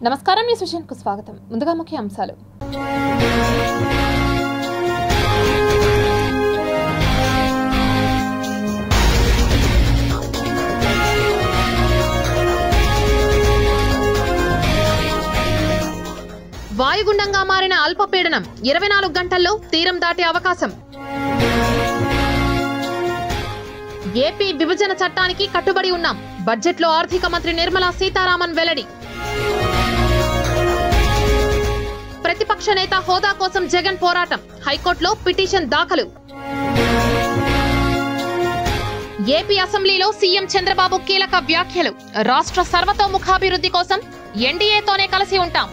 నమస్కారం news vision కు స్వాగతం. ముందుగా ముఖ్య అంశాలు. వాయుగుండంగా మారిన అల్పపీడనం 24 గంటల్లో తీరం దాటే అవకాశం. ఏపీ విభజన చట్టానికి కట్టుబడి ఉన్నాం. బడ్జెట్లో ఆర్థిక మంత్రి నిర్మలా సీతారామన్ వెల్లడి. ప్రతిపక్ష నేత హోదా కోసం జగన్ పోరాటం. హైకోర్టులో పిటిషన్ దాఖలు. ఏపీ అసెంబ్లీలో సీఎం చంద్రబాబు కీలక వ్యాఖ్యలు. రాష్ట్ర సర్వతోముఖాభివృద్ధి కోసం ఎన్డీఏతోనే కలిసి ఉంటాం.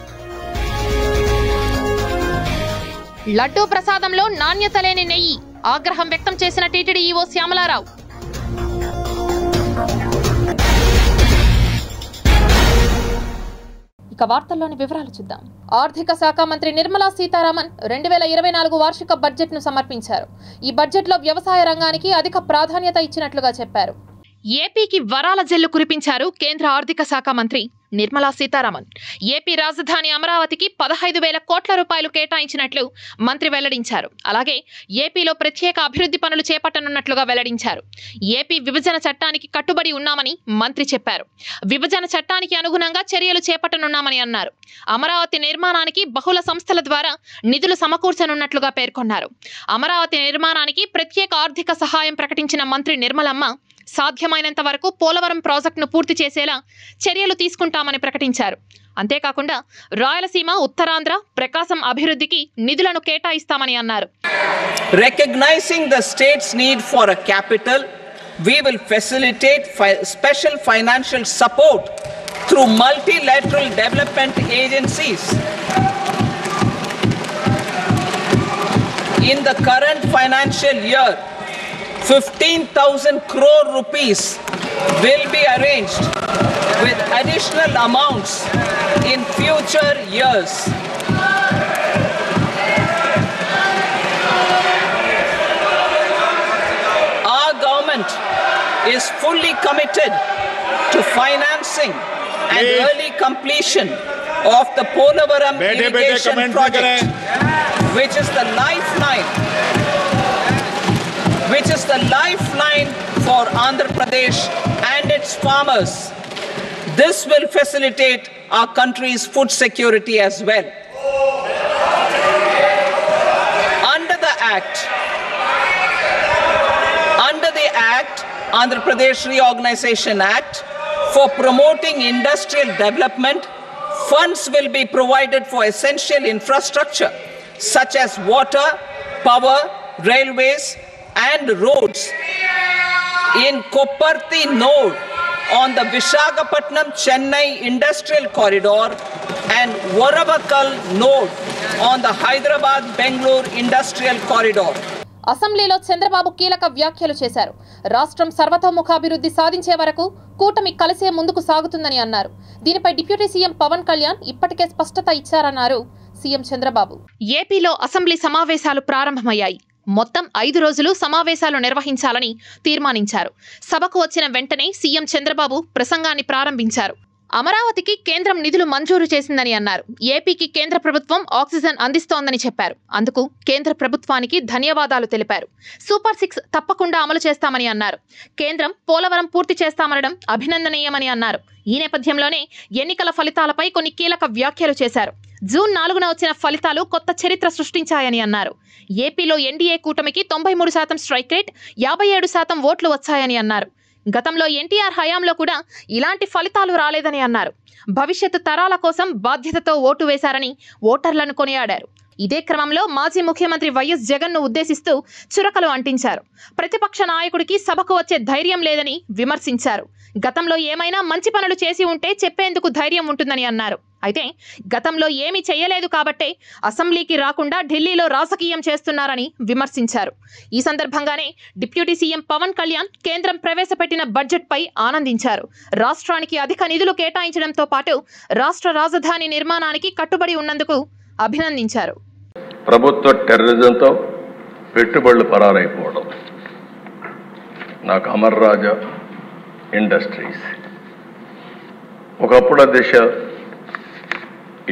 లడ్డూ ప్రసాదంలో నాణ్యత లేని నెయ్యి. ఆగ్రహం వ్యక్తం చేసిన టీటీడీ ఈవో శ్యామలారావు. ఇక వార్తల్లోని వివరాలు చూద్దాం. ఆర్థిక శాఖ మంత్రి నిర్మలా సీతారామన్ 2024 వార్షిక బడ్జెట్ ను సమర్పించారు. ఈ బడ్జెట్ లో వ్యవసాయ రంగానికి అధిక ప్రాధాన్యత ఇచ్చినట్లుగా చెప్పారు. ఏపీకి వరాల జల్లు కురిపించారు కేంద్ర ఆర్థిక శాఖ మంత్రి నిర్మలా సీతారామన్. ఏపీ రాజధాని అమరావతికి 15,000 కోట్ల రూపాయలు కేటాయించినట్లు మంత్రి వెల్లడించారు. అలాగే ఏపీలో ప్రత్యేక అభివృద్ధి పనులు చేపట్టనున్నట్లుగా వెల్లడించారు. ఏపీ విభజన చట్టానికి కట్టుబడి ఉన్నామని మంత్రి చెప్పారు. విభజన చట్టానికి అనుగుణంగా చర్యలు చేపట్టనున్నామని అన్నారు. అమరావతి నిర్మాణానికి బహుళ సంస్థల ద్వారా నిధులు సమకూర్చనున్నట్లుగా పేర్కొన్నారు. అమరావతి నిర్మాణానికి ప్రత్యేక ఆర్థిక సహాయం ప్రకటించిన మంత్రి నిర్మలమ్మ సాధ్యమైనంత వరకు పోలవరం ప్రాజెక్టును పూర్తి చేసేలా చర్యలు తీసుకుంటామని ప్రకటించారు. అంతేకాకుండా రాయలసీమ, ఉత్తరాంధ్ర, ప్రకాశం అభివృద్ధికి నిధులను కేటాయిస్తామని అన్నారు. Recognizing the state's need for a capital, we will facilitate special financial support through multilateral development agencies. In the current financial year, 15,000 crore rupees will be arranged with additional amounts in future years. Our government is fully committed to financing and early completion of the Polavaram irrigation project, which is the lifeline for Andhra Pradesh and its farmers. This will facilitate our country's food security as well. Under the Act, Andhra Pradesh Reorganization Act, for promoting industrial development, funds will be provided for essential infrastructure such as water, power, railways and roads. In Kopparthi node on the Visakhapatnam-Chennai industrial corridor and Varavakal node on the Hyderabad-Bangalore industrial corridor. అసెంబ్లీలో చంద్రబాబు కీలక వ్యాఖ్యలు చేశారు. రాష్ట్రం సర్వతోముఖాభివృద్ధి సాధించే వరకు కూటమి కలిసే ముందుకు సాగుతుందని అన్నారు. దీనిపై డిప్యూటీ సీఎం పవన్ కళ్యాణ్ ఇప్పటికే స్పష్టత ఇచ్చారన్నారు సీఎం చంద్రబాబు. ఏపీలో అసెంబ్లీ సమావేశాలు ప్రారంభమయ్యాయి. మొత్తం 5 రోజులు సమావేశాలు నిర్వహించాలని తీర్మానించారు. సభకు వచ్చిన వెంటనే సీఎం చంద్రబాబు ప్రసంగాన్ని ప్రారంభించారు. అమరావతికి కేంద్రం నిధులు మంజూరు చేసిందని అన్నారు. ఏపీకి కేంద్ర ప్రభుత్వం ఆక్సిజన్ అందిస్తోందని చెప్పారు. అందుకు కేంద్ర ప్రభుత్వానికి ధన్యవాదాలు తెలిపారు. సూపర్ 6 తప్పకుండా అమలు చేస్తామని అన్నారు. కేంద్రం పోలవరం పూర్తి చేస్తామనడం అభినందనీయమని అన్నారు. ఈ నేపథ్యంలోనే ఎన్నికల ఫలితాలపై కొన్ని కీలక వ్యాఖ్యలు చేశారు. జూన్ 4న వచ్చిన ఫలితాలు కొత్త చరిత్ర సృష్టించాయని అన్నారు. ఏపీలో ఎన్డీఏ కూటమికి 93% స్ట్రైక్ రేట్, 57% ఓట్లు వచ్చాయని అన్నారు. గతంలో ఎన్టీఆర్ హయాంలో కూడా ఇలాంటి ఫలితాలు రాలేదని అన్నారు. భవిష్యత్తు తరాల కోసం బాధ్యతతో ఓటు వేశారని ఓటర్లను కొనియాడారు. ఇదే క్రమంలో మాజీ ముఖ్యమంత్రి వైఎస్ జగన్ను ఉద్దేశిస్తూ చురకలు అంటించారు. ప్రతిపక్ష నాయకుడికి సభకు వచ్చే ధైర్యం లేదని విమర్శించారు. గతంలో ఏమైనా మంచి పనులు చేసి ఉంటే చెప్పేందుకు ధైర్యం ఉంటుందని అన్నారు. అయితే గతంలో ఏమీ చేయలేదు కాబట్టే అసెంబ్లీకి రాకుండా ఢిల్లీలో రాజకీయం చేస్తున్నారని విమర్శించారు. ఈ సందర్భంగానే డిప్యూటీ సీఎం పవన్ కళ్యాణ్ కేంద్రం ప్రవేశపెట్టిన బడ్జెట్పై ఆనందించారు. రాష్ట్రానికి అధిక నిధులు కేటాయించడంతో పాటు రాష్ట్ర రాజధాని నిర్మాణానికి కట్టుబడి ఉన్నందుకు అభినందించారు. ప్రభుత్వ టెర్రరిజంతో పెట్టుబడులు పరారైపోవడం, నాకు అమర్ రాజా ఇండస్ట్రీస్ ఒకప్పుడు దిశ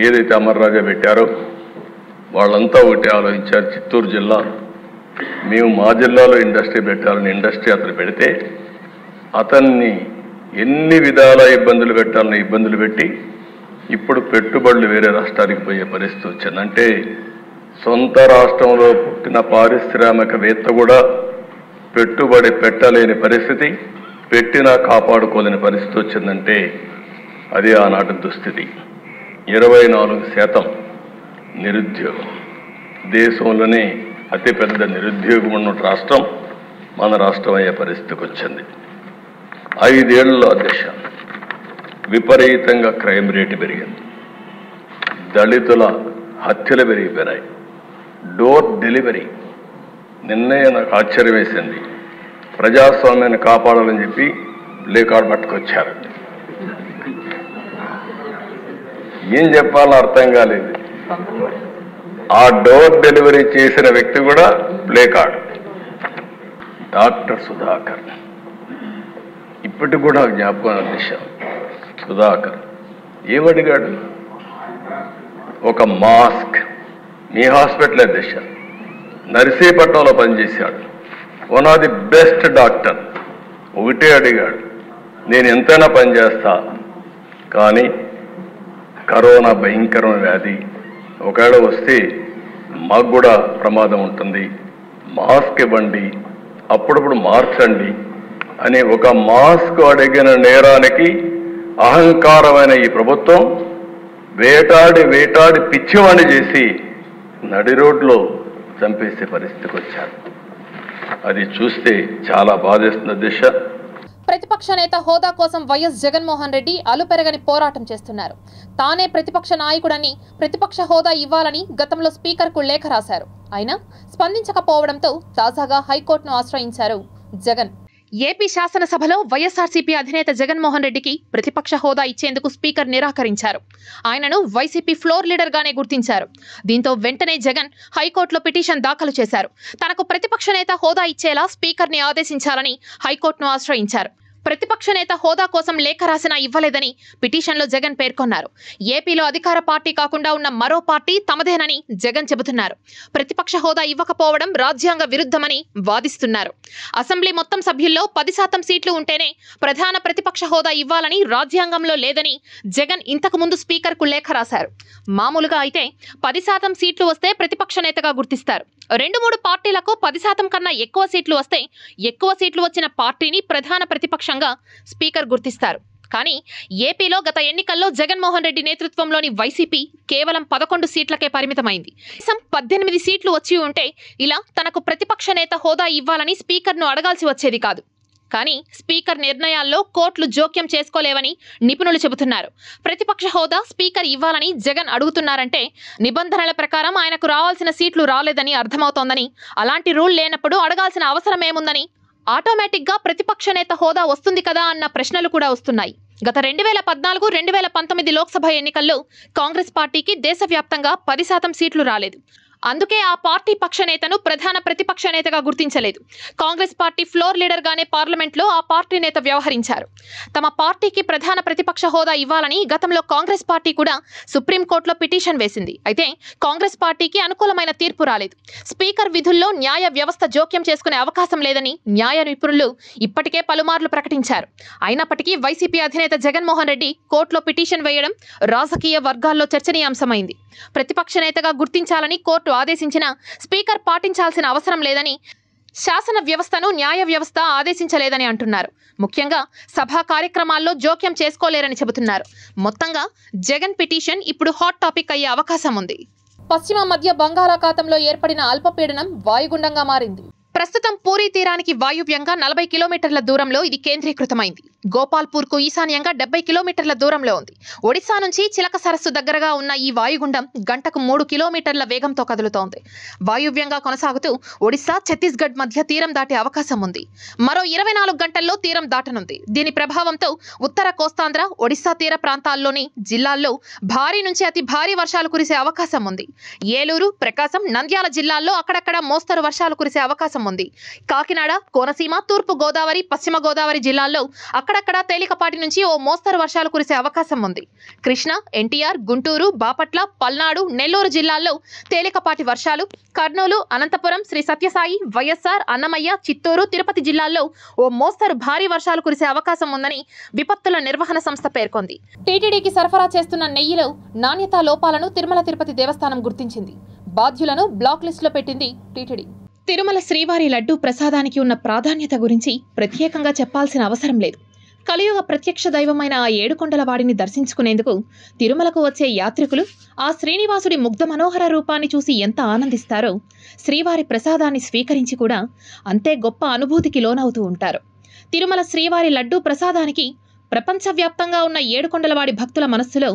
ఏదైతే అమర్రాజా పెట్టారో వాళ్ళంతా ఒకటి ఆలోచించారు. చిత్తూరు జిల్లా, మేము మా జిల్లాలో ఇండస్ట్రీ పెట్టాలని ఇండస్ట్రీ అతను పెడితే అతన్ని ఎన్ని విధాల ఇబ్బందులు పెట్టాలని ఇబ్బందులు పెట్టి ఇప్పుడు పెట్టుబడులు వేరే రాష్ట్రానికి పోయే పరిస్థితి వచ్చింది. అంటే సొంత రాష్ట్రంలో పుట్టిన పారిశ్రామికవేత్త కూడా పెట్టుబడి పెట్టలేని పరిస్థితి, పెట్టినా కాపాడుకోలేని పరిస్థితి వచ్చిందంటే అది ఆనాటి దుస్థితి. 24% నిరుద్యోగం, దేశంలోనే అతిపెద్ద నిరుద్యోగం ఉన్న రాష్ట్రం మన రాష్ట్రం అయ్యే పరిస్థితికి వచ్చింది. 5 ఏళ్లలో దిశ విపరీతంగా క్రైమ్ రేటు పెరిగింది, దళితుల హత్యలు పెరిగిపోయినాయి, డోర్ డెలివరీ. నిన్నే నాకు ఆశ్చర్యం వేసింది, ప్రజాస్వామ్యాన్ని కాపాడాలని చెప్పి ప్లే కార్డ్ పట్టుకొచ్చారు. ఏం చెప్పాలో అర్థం కాలేదు. ఆ డోర్ డెలివరీ చేసిన వ్యక్తి కూడా ప్లే కార్డ్. డాక్టర్ సుధాకర్ ఇప్పటికి కూడా జ్ఞాపకం దిశ. సుధాకర్ ఏమడిగాడు? ఒక మాస్క్. మీ హాస్పిటలే దిశ, నర్సీపట్నంలో పనిచేశాడు, one of the best doctor. ఒకటే అడిగాడు, నేను ఎంతైనా పనిచేస్తా, కానీ కరోనా భయంకరమైన వ్యాధి, ఒకవేళ వస్తే మాకు కూడా ప్రమాదం ఉంటుంది, మాస్క్ ఇవ్వండి, అప్పుడప్పుడు మార్చండి అని ఒక మాస్క్ అడిగిన నేరానికి అహంకారమైన ఈ ప్రభుత్వం వేటాడి వేటాడి పిచ్చివాణి చేసి నడి రోడ్లో చంపేసే పరిస్థితికి వచ్చారు. అది చూస్తే చాలా బాధేస్తున్న దిశ. ప్రతిపక్ష నేత హోదా కోసం వైఎస్ జగన్మోహన్ రెడ్డి అలుపెరగని పోరాటం చేస్తున్నారు. తానే ప్రతిపక్ష నాయకుడని, ప్రతిపక్ష హోదా ఇవ్వాలని గతంలో స్పీకర్కు లేఖ రాశారు. అయినా స్పందించకపోవడంతో తాజాగా హైకోర్టును ఆశ్రయించారు జగన్. ఏపీ శాసనసభలో వైఎస్ఆర్సీపీ అధినేత జగన్మోహన్ రెడ్డికి ప్రతిపక్ష హోదా ఇచ్చేందుకు స్పీకర్ నిరాకరించారు. ఆయనను వైసీపీ ఫ్లోర్ లీడర్ గానే గుర్తించారు. దీంతో వెంటనే జగన్ హైకోర్టులో పిటిషన్ దాఖలు చేశారు. తనకు ప్రతిపక్ష నేత హోదా ఇచ్చేలా స్పీకర్ ని ఆదేశించాలని హైకోర్టును ఆశ్రయించారు. ప్రతిపక్ష నేత హోదా కోసం లేఖ రాసినా ఇవ్వలేదని పిటిషన్లో జగన్ పేర్కొన్నారు. ఏపీలో అధికార పార్టీ కాకుండా ఉన్న మరో పార్టీ తమదేనని జగన్ చెబుతున్నారు. ప్రతిపక్ష హోదా ఇవ్వకపోవడం రాజ్యాంగ విరుద్ధమని వాదిస్తున్నారు. అసెంబ్లీ మొత్తం సభ్యుల్లో 10% సీట్లు ఉంటేనే ప్రధాన ప్రతిపక్ష హోదా ఇవ్వాలని రాజ్యాంగంలో లేదని జగన్ ఇంతకు ముందు స్పీకర్కు లేఖ రాశారు. మామూలుగా అయితే 10% సీట్లు వస్తే ప్రతిపక్ష నేతగా గుర్తిస్తారు. 2-3 పార్టీలకు 10% కన్నా ఎక్కువ సీట్లు వస్తే ఎక్కువ సీట్లు వచ్చిన పార్టీని ప్రధాన ప్రతిపక్షంగా స్పీకర్ గుర్తిస్తారు. కానీ ఏపీలో గత ఎన్నికల్లో జగన్మోహన్ రెడ్డి నేతృత్వంలోని వైసీపీ కేవలం 11 సీట్లకే పరిమితమైంది. 18 సీట్లు వచ్చి ఉంటే ఇలా తనకు ప్రతిపక్ష నేత హోదా ఇవ్వాలని స్పీకర్ను అడగాల్సి వచ్చేది కాదు. కానీ స్పీకర్ నిర్ణయాల్లో కోర్టులు జోక్యం చేసుకోలేవని నిపుణులు చెబుతున్నారు. ప్రతిపక్ష హోదా స్పీకర్ ఇవ్వాలని జగన్ అడుగుతున్నారంటే నిబంధనల ప్రకారం ఆయనకు రావాల్సిన సీట్లు రాలేదని అర్థమవుతోందని, అలాంటి రూల్ లేనప్పుడు అడగాల్సిన అవసరం ఏముందని, ఆటోమేటిక్గా ప్రతిపక్ష నేత హోదా వస్తుంది కదా అన్న ప్రశ్నలు కూడా వస్తున్నాయి. గత 2014-2019 లోక్సభ ఎన్నికల్లో కాంగ్రెస్ పార్టీకి దేశవ్యాప్తంగా 10% సీట్లు రాలేదు. అందుకే ఆ పార్టీ పక్ష నేతను ప్రధాన ప్రతిపక్ష నేతగా గుర్తించలేదు. కాంగ్రెస్ పార్టీ ఫ్లోర్ లీడర్ గానే పార్లమెంట్లో ఆ పార్టీ నేత వ్యవహరించారు. తమ పార్టీకి ప్రధాన ప్రతిపక్ష హోదా ఇవ్వాలని గతంలో కాంగ్రెస్ పార్టీ కూడా సుప్రీంకోర్టులో పిటిషన్ వేసింది. అయితే కాంగ్రెస్ పార్టీకి అనుకూలమైన తీర్పు రాలేదు. స్పీకర్ విధుల్లో న్యాయ వ్యవస్థ జోక్యం చేసుకునే అవకాశం లేదని న్యాయ నిపుణులు ఇప్పటికే పలుమార్లు ప్రకటించారు. అయినప్పటికీ వైసీపీ అధినేత జగన్మోహన్ రెడ్డి కోర్టులో పిటిషన్ వేయడం రాజకీయ వర్గాల్లో చర్చనీయాంశమైంది. ప్రతిపక్ష నేతగా గుర్తించాలని కోర్టు ఆదేశించినా స్పీకర్ పాటించాల్సిన అవసరం లేదని, శాసన వ్యవస్థను న్యాయ వ్యవస్థ ఆదేశించలేదని అంటున్నారు. ముఖ్యంగా సభా కార్యక్రమాల్లో జోక్యం చేసుకోలేరని చెబుతున్నారు. మొత్తంగా జగన్ పిటిషన్ ఇప్పుడు హాట్ టాపిక్ అయ్యే అవకాశం ఉంది. పశ్చిమ మధ్య బంగాళాఖాతంలో ఏర్పడిన అల్పపీడనం వాయుగుండంగా మారింది. ప్రస్తుతం పూరీ తీరానికి వాయువ్యంగా 40 కిలోమీటర్ల దూరంలో ఇది కేంద్రీకృతమైంది. గోపాల్పూర్కు ఈశాన్యంగా 70 కిలోమీటర్ల దూరంలో ఉంది. ఒడిశా నుంచి చిలక సరస్సు దగ్గరగా ఉన్న ఈ వాయుగుండం గంటకు 3 కిలోమీటర్ల వేగంతో కదులుతోంది. వాయువ్యంగా కొనసాగుతూ ఒడిశా, ఛత్తీస్గఢ్ మధ్య తీరం దాటే అవకాశం ఉంది. మరో 24 గంటల్లో తీరం దాటనుంది. దీని ప్రభావంతో ఉత్తర కోస్తాంధ్ర, ఒడిశా తీర ప్రాంతాల్లోని జిల్లాల్లో భారీ నుంచి అతి భారీ వర్షాలు కురిసే అవకాశం ఉంది. ఏలూరు, ప్రకాశం, నంద్యాల జిల్లాల్లో అక్కడక్కడ మోస్తరు వర్షాలు కురిసే అవకాశం ఉంది. కాకినాడ, కోనసీమ, తూర్పు గోదావరి, పశ్చిమ గోదావరి జిల్లాల్లో అక్కడక్కడ తేలికపాటి నుంచి ఓ మోస్తరు వర్షాలు కురిసే అవకాశం ఉంది. కృష్ణా, ఎన్టీఆర్, గుంటూరు, బాపట్ల, పల్నాడు, నెల్లూరు జిల్లాల్లో తేలికపాటి వర్షాలు, కర్నూలు, అనంతపురం, శ్రీ సత్యసాయి, వైఎస్ఆర్, అన్నమయ్య, చిత్తూరు, తిరుపతి జిల్లాల్లో ఓ మోస్తరు భారీ వర్షాలు కురిసే అవకాశం ఉందని విపత్తుల నిర్వహణ సంస్థ పేర్కొంది. టీటీడీకి సరఫరా చేస్తున్న నెయ్యిలో నాణ్యతా లోపాలను తిరుమల తిరుపతి దేవస్థానం గుర్తించింది. బాధ్యులను బ్లాక్ లిస్టులో పెట్టింది టీటీడీ. తిరుమల శ్రీవారి లడ్డూ ప్రసాదానికి ఉన్న ప్రాధాన్యత గురించి ప్రత్యేకంగా చెప్పాల్సిన అవసరం లేదు. కలియుగ ప్రత్యక్ష దైవమైన ఆ ఏడుకొండల వాడిని దర్శించుకునేందుకు తిరుమలకు వచ్చే యాత్రికులు ఆ శ్రీనివాసుడి ముగ్ధ మనోహర రూపాన్ని చూసి ఎంత ఆనందిస్తారో, శ్రీవారి ప్రసాదాన్ని స్వీకరించి కూడా అంతే గొప్ప అనుభూతికి లోనవుతూ ఉంటారు. తిరుమల శ్రీవారి లడ్డూ ప్రసాదానికి ప్రపంచవ్యాప్తంగా ఉన్న ఏడుకొండలవాడి భక్తుల మనస్సులో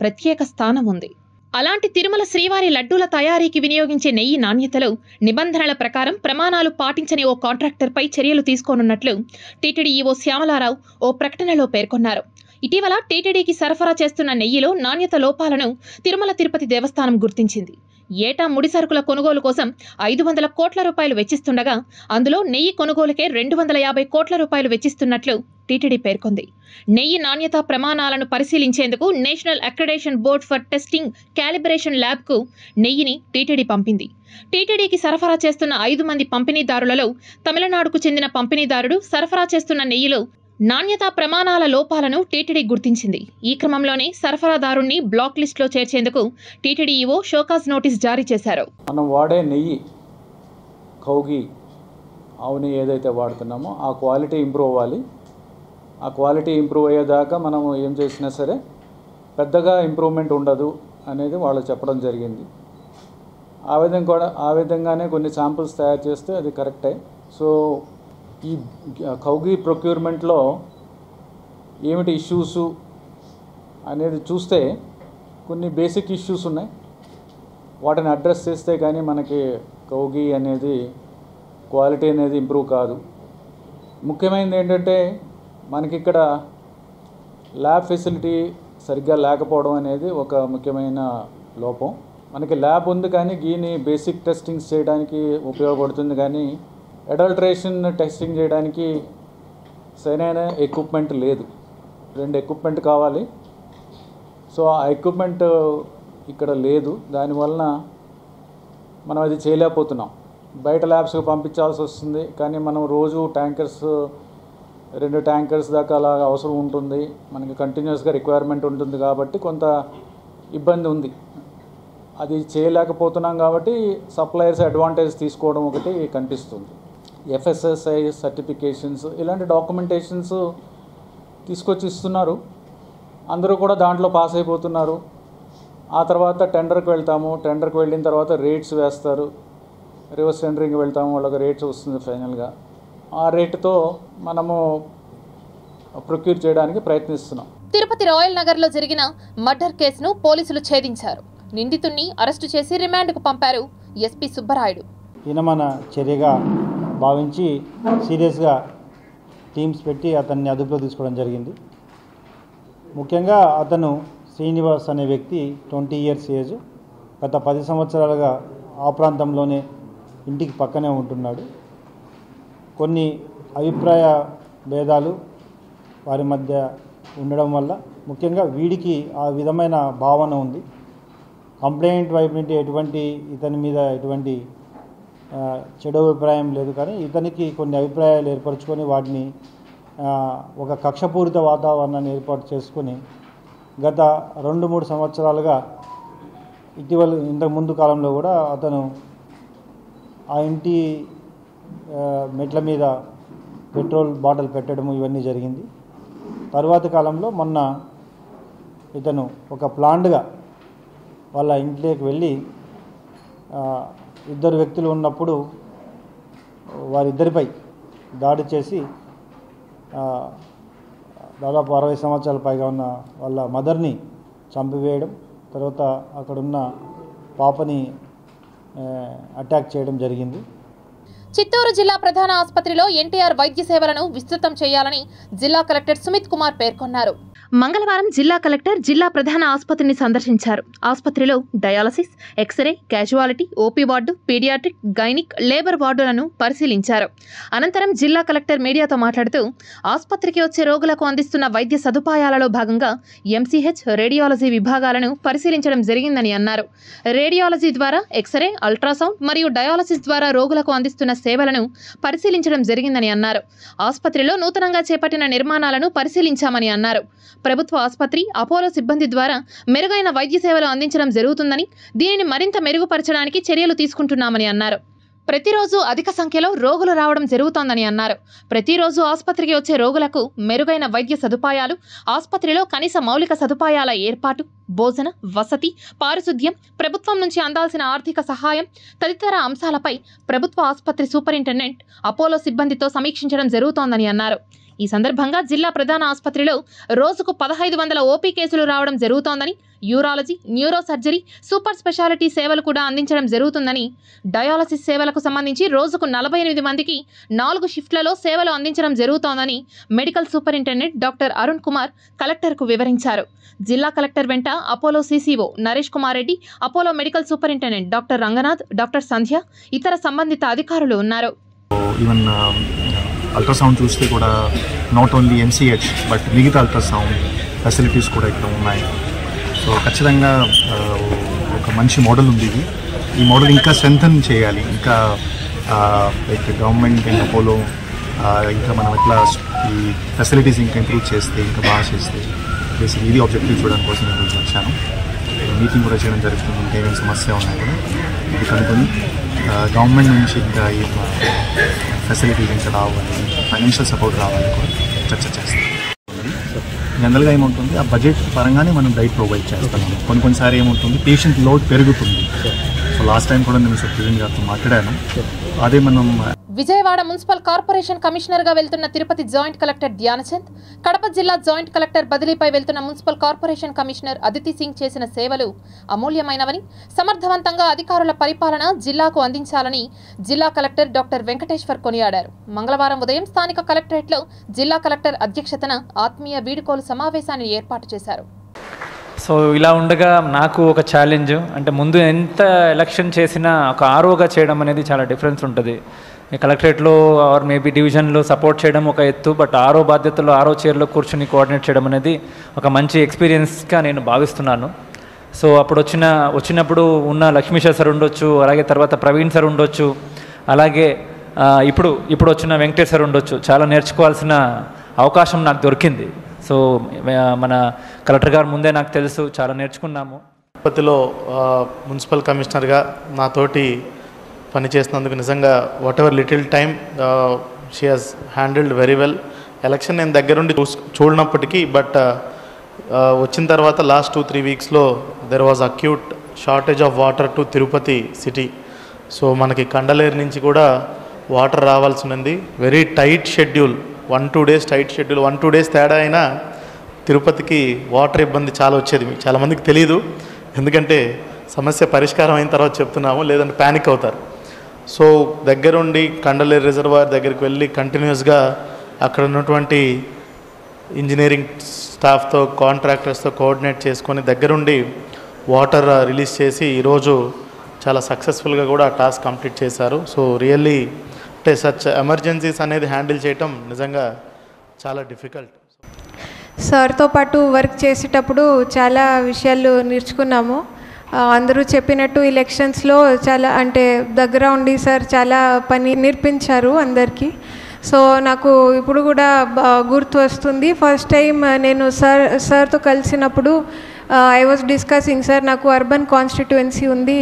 ప్రత్యేక స్థానం ఉంది. అలాంటి తిరుమల శ్రీవారి లడ్డూల తయారీకి వినియోగించే నెయ్యి నాణ్యతలో నిబంధనల ప్రకారం ప్రమాణాలు పాటించని ఓ కాంట్రాక్టర్పై చర్యలు తీసుకోనున్నట్లు టీటీడీ ఈవో శ్యామలారావు ఓ ప్రకటనలో పేర్కొన్నారు. ఇటీవల టీటీడీకి సరఫరా చేస్తున్న నెయ్యిలో నాణ్యత లోపాలను తిరుమల తిరుపతి దేవస్థానం గుర్తించింది. ఏటా ముడి సరుకుల కొనుగోలు కోసం 500 కోట్ల రూపాయలు వెచ్చిస్తుండగా అందులో నెయ్యి కొనుగోలుకే 250 కోట్ల రూపాయలు వెచ్చిస్తున్నట్లు టీటీడీ పేర్కొంది. నెయ్యి నాణ్యతా ప్రమాణాలను పరిశీలించేందుకు national accreditation board for testing calibration ల్యాబ్కు నెయ్యిని టీటీడీ పంపింది. టీటీడీకి సరఫరా చేస్తున్న 5 మంది పంపిణీదారులలో తమిళనాడుకు చెందిన పంపిణీదారుడు సరఫరా చేస్తున్న నెయ్యిలో నాణ్యతా ప్రమాణాల లోపాలను టీటీడీ గుర్తించింది. ఈ క్రమంలోనే సరఫరాదారుణ్ణి బ్లాక్ లిస్టులో చేర్చేందుకు టీటీడీ ఈవో షోకాజ్ నోటీస్ జారీ చేశారు. మనం వాడే నెయ్యి కౌగి ఆవు నెయ్యి ఏదైతే వాడుతున్నామో ఆ క్వాలిటీ ఇంప్రూవ్ అవ్వాలి. ఆ క్వాలిటీ ఇంప్రూవ్ అయ్యేదాకా మనం ఏం చేసినా సరే పెద్దగా ఇంప్రూవ్మెంట్ ఉండదు అనేది వాళ్ళు చెప్పడం జరిగింది. ఆ విధంగానే కొన్ని శాంపుల్స్ తయారు చేస్తే అది కరెక్టే. సో ఈ కౌగి ప్రొక్యూర్మెంట్లో ఏమిటి ఇష్యూస్ అనేది చూస్తే కొన్ని బేసిక్ ఇష్యూస్ ఉన్నాయి. వాటిని అడ్రస్ చేస్తే కానీ మనకి కౌగి అనేది క్వాలిటీ అనేది ఇంప్రూవ్ కాదు. ముఖ్యమైనది ఏంటంటే మనకి ఇక్కడ ల్యాబ్ ఫెసిలిటీ సరిగ్గా లేకపోవడం అనేది ఒక ముఖ్యమైన లోపం. మనకి ల్యాబ్ ఉంది కానీ గీని బేసిక్ టెస్టింగ్స్ చేయడానికి ఉపయోగపడుతుంది, కానీ అడల్ట్రేషన్ టెస్టింగ్ చేయడానికి సరైన ఎక్విప్మెంట్ లేదు. 2 ఎక్విప్మెంట్ కావాలి. సో ఆ ఎక్విప్మెంట్ ఇక్కడ లేదు. దానివలన మనం అది చేయలేకపోతున్నాం. బయట ల్యాబ్స్కి పంపించాల్సి వస్తుంది, కానీ మనం రోజు ట్యాంకర్స్ 2 ట్యాంకర్స్ దాకా అలా అవసరం ఉంటుంది. మనకి కంటిన్యూస్గా రిక్వైర్మెంట్ ఉంటుంది కాబట్టి కొంత ఇబ్బంది ఉంది. అది చేయలేకపోతున్నాం కాబట్టి సప్లయర్స్ అడ్వాంటేజ్ తీసుకోవడం ఒకటి కనిపిస్తుంది. FSSAI సర్టిఫికేషన్స్ ఇలాంటి డాక్యుమెంటేషన్స్ తీసుకొచ్చి ఇస్తున్నారు. అందరూ కూడా దాంట్లో పాస్ అయిపోతున్నారు. ఆ తర్వాత టెండర్కి వెళ్తాము. టెండర్కి వెళ్ళిన తర్వాత రేట్స్ వేస్తారు. రివర్స్ టెండరింగ్కి వెళ్తాము, వాళ్ళకి రేట్స్ వస్తుంది ఫైనల్గా. ఆ రేటుతో మనము ప్రొక్యూర్ చేయడానికి ప్రయత్నిస్తున్నాం. తిరుపతి రాయల్ నగర్లో జరిగిన మర్డర్ కేసును పోలీసులు ఛేదించారు. నిందితుడిని అరెస్టు చేసి రిమాండ్కు పంపారు ఎస్పీ సుబ్బరాయుడు. హీనమైన చర్యగా భావించి సీరియస్గా టీమ్స్ పెట్టి అతన్ని అదుపులో తీసుకోవడం జరిగింది. ముఖ్యంగా అతను శ్రీనివాస్ అనే వ్యక్తి 20 ఇయర్స్ ఏజ్. గత 10 సంవత్సరాలుగా ఆ ప్రాంతంలోనే ఇంటికి పక్కనే ఉంటున్నాడు. కొన్ని అభిప్రాయ భేదాలు వారి మధ్య ఉండడం వల్ల ముఖ్యంగా వీడికి ఆ విధమైన భావన ఉంది. కంప్లైంట్ వైపు నుండి ఇతని మీద ఎటువంటి చెడు అభిప్రాయం లేదు, కానీ ఇతనికి కొన్ని అభిప్రాయాలు ఏర్పరచుకొని వాటిని ఒక కక్షపూరిత వాతావరణాన్ని ఏర్పాటు చేసుకొని గత 2-3 సంవత్సరాలుగా ఇంతకు ముందు కాలంలో కూడా అతను ఆ ఇంటి మెట్ల మీద పెట్రోల్ బాటిల్ పెట్టడము ఇవన్నీ జరిగింది. తరువాతి కాలంలో మొన్న ఇతను ఒక ప్లాన్డ్గా వాళ్ళ ఇంట్లోకి వెళ్ళి 2 వ్యక్తులు ఉన్నప్పుడు వారిద్దరిపై దాడి చేసి దాదాపు 60 సంవత్సరాల పైగా ఉన్న వాళ్ళ మదర్ని చంపివేయడం, తర్వాత అక్కడున్న పాపని అటాక్ చేయడం జరిగింది. చిత్తూరు జిల్లా ప్రధాన ఆసుపత్రిలో ఎన్టీఆర్ వైద్య సేవలను విస్తృతం చేయాలని జిల్లా కలెక్టర్ సుమిత్ కుమార్ పేర్కొన్నారు. మంగళవారం జిల్లా కలెక్టర్ జిల్లా ప్రధాన ఆసుపత్రిని సందర్శించారు. ఆసుపత్రిలో dialysis, X-ray, casualty, OP ward, paediatric, gynaec, labour వార్డులను పరిశీలించారు. అనంతరం జిల్లా కలెక్టర్ మీడియాతో మాట్లాడుతూ ఆసుపత్రికి వచ్చే రోగులకు అందిస్తున్న వైద్య సదుపాయాలలో భాగంగా ఎంసీహెచ్, రేడియాలజీ విభాగాలను పరిశీలించడం జరిగిందని అన్నారు. రేడియాలజీ ద్వారా ఎక్స్రే, అల్ట్రాసౌండ్ మరియు డయాలసిస్ ద్వారా రోగులకు అందిస్తున్న సేవలను పరిశీలించడం జరిగిందని అన్నారు. ఆసుపత్రిలో నూతనంగా చేపట్టిన నిర్మాణాలను పరిశీలించామని అన్నారు. ప్రభుత్వ ఆసుపత్రి, అపోలో సిబ్బంది ద్వారా మెరుగైన వైద్య సేవలు అందించడం జరుగుతుందని, దీనిని మరింత మెరుగుపరచడానికి చర్యలు తీసుకుంటున్నామని అన్నారు. ప్రతిరోజు అధిక సంఖ్యలో రోగులు రావడం జరుగుతోందని అన్నారు. ప్రతిరోజు ఆసుపత్రికి వచ్చే రోగులకు మెరుగైన వైద్య సదుపాయాలు, ఆసుపత్రిలో కనీస మౌలిక సదుపాయాల ఏర్పాటు, భోజన, వసతి, పారిశుద్ధ్యం, ప్రభుత్వం నుంచి అందాల్సిన ఆర్థిక సహాయం తదితర అంశాలపై ప్రభుత్వ ఆసుపత్రి సూపరింటెండెంట్, అపోలో సిబ్బందితో సమీక్షించడం జరుగుతోందని అన్నారు. ఈ సందర్భంగా జిల్లా ప్రధాన ఆసుపత్రిలో రోజుకు 1500 ఓపీ కేసులు రావడం జరుగుతోందని, urology, neuro surgery, super speciality సేవలు కూడా అందించడం జరుగుతుందని, డయాలసిస్ సేవలకు సంబంధించి రోజుకు 48 మందికి 4 షిఫ్ట్లలో సేవలు అందించడం జరుగుతోందని medical superintendent doctor Arun Kumar కలెక్టర్కు వివరించారు. జిల్లా కలెక్టర్ వెంట Apollo CCO Naresh Kumar Reddy, Apollo medical superintendent doctor Ranganath, doctor Sandhya, ఇతర సంబంధిత అధికారులు ఉన్నారు. అల్ట్రాసౌండ్ చూస్తే కూడా నాట్ ఓన్లీ ఎంసీహెచ్ బట్ మిగతా అల్ట్రాసౌండ్ ఫెసిలిటీస్ కూడా ఇక్కడ ఉన్నాయి. సో ఖచ్చితంగా ఒక మంచి మోడల్ ఉంది ఇది. ఈ మోడల్ ఇంకా స్ట్రెంథన్ చేయాలి. ఇంకా లైక్ గవర్నమెంట్ అండ్ అపోలో ఇంకా మనం ఎట్లా ఈ ఫెసిలిటీస్ ఇంకా ఇంప్రూవ్ చేస్తే, ఇంకా బాగా చేస్తే, బేసిక్ ఇది ఆబ్జెక్టివ్ చూడడం కోసం నేను రోజు వచ్చాను. మీటింగ్ కూడా చేయడం జరుగుతుంది. ఇంకేమైనా సమస్య ఉన్నాయి కూడా ఇది కనుక్కొని గవర్నమెంట్ నుంచి ఇంకా ఈ ఫెసిలిటీస్ ఇంకా రావాలి, ఫైనాన్షియల్ సపోర్ట్ రావాలి కూడా చర్చ చేస్తాం. జనరల్గా ఏముంటుంది, ఆ బడ్జెట్ పరంగానే మనం డైట్ ప్రొవైడ్ చేస్తాము. కొన్నిసారి ఏముంటుంది, పేషెంట్ లోడ్ పెరుగుతుంది. సో లాస్ట్ టైం కూడా నేను ప్రెసిడెంట్ గారితో మాట్లాడాను. అదే మనం విజయవాడ మున్సిపల్ కార్పొరేషన్ కమిషనర్గా వెళ్తున్న తిరుపతి జాయింట్ కలెక్టర్ ధ్యానచంద్, కడప జిల్లా జాయింట్ కలెక్టర్ బదిలీపై వెళ్తున్న municipal corporation commissioner Aditi Singh చేసిన సేవలు అమూల్యమైనవని, సమర్థవంతంగా అధికారుల పరిపాలన జిల్లాకు అందించాలని జిల్లా కలెక్టర్ డాక్టర్ వెంకటేశ్వర్ కొనియాడారు. మంగళవారం ఉదయం స్థానిక కలెక్టరేట్లో జిల్లా కలెక్టర్ అధ్యక్షతన ఆత్మీయ వీడుకోలు సమావేశాన్ని ఏర్పాటు చేశారు. సో ఇలా ఉండగా నాకు ఒక ఛాలెంజ్, అంటే ముందు ఎంత ఎలక్షన్ చేసినా ఒక ఆర్ఓగా చేయడం అనేది చాలా డిఫరెన్స్ ఉంటుంది. కలెక్టరేట్లో ఆర్ మేబీ డివిజన్లో సపోర్ట్ చేయడం ఒక ఎత్తు, బట్ ఆర్ఓ బాధ్యతలో ఆర్ఓ చైర్లో కూర్చుని కోఆర్డినేట్ చేయడం అనేది ఒక మంచి ఎక్స్పీరియన్స్గా నేను భావిస్తున్నాను. సో అప్పుడు వచ్చినప్పుడు ఉన్న లక్ష్మీశ్వర్ సార్ ఉండొచ్చు, అలాగే తర్వాత ప్రవీణ్ సార్ ఉండొచ్చు, అలాగే ఇప్పుడు వచ్చిన వెంకటేష్ సార్ ఉండొచ్చు. చాలా నేర్చుకోవాల్సిన అవకాశం నాకు దొరికింది. సో మన కలెక్టర్ గారు ముందే నాకు తెలుసు, చాలా నేర్చుకున్నాము. తిరుపతిలో మున్సిపల్ కమిషనర్గా నాతోటి పనిచేసినందుకు నిజంగా whatever little time she has handled very well. Election నేను దగ్గరుండి చూడనప్పటికీ, బట్ వచ్చిన తర్వాత లాస్ట్ 2-3 వీక్స్లో there was acute shortage of water to Tirupati city. So మనకి కండలేరు నుంచి కూడా వాటర్ రావాల్సి ఉంది. Very tight schedule, 1-2 days tight schedule. 1-2 days తేడా అయినా తిరుపతికి వాటర్ ఇబ్బంది చాలా వచ్చేది. మీకు చాలామందికి తెలియదు, ఎందుకంటే సమస్య పరిష్కారం అయిన తర్వాత చెప్తున్నాము, లేదంటే ప్యానిక్ అవుతారు. సో దగ్గరుండి కండలేరు రిజర్వాయర్ దగ్గరికి వెళ్ళి కంటిన్యూస్గా అక్కడ ఉన్నటువంటి ఇంజనీరింగ్ స్టాఫ్తో, కాంట్రాక్టర్స్తో కోఆర్డినేట్ చేసుకొని దగ్గరుండి వాటర్ రిలీజ్ చేసి ఈరోజు చాలా సక్సెస్ఫుల్గా కూడా ఆ టాస్క్ కంప్లీట్ చేశారు. సో రియల్లీ అంటే సచ్ ఎమర్జెన్సీస్ అనేది హ్యాండిల్ చేయటం నిజంగా చాలా డిఫికల్ట్. సార్తో పాటు వర్క్ చేసేటప్పుడు చాలా విషయాలు నేర్చుకున్నాము. అందరూ చెప్పినట్టు ఎలక్షన్స్లో చాలా అంటే దగ్గర ఉండి సార్ చాలా పని నేర్పించారు అందరికీ. సో నాకు ఇప్పుడు కూడా గుర్తు వస్తుంది, ఫస్ట్ టైం నేను సార్తో కలిసినప్పుడు ఐ వాజ్ డిస్కసింగ్, సార్ నాకు అర్బన్ కాన్స్టిట్యుయెన్సీ ఉంది,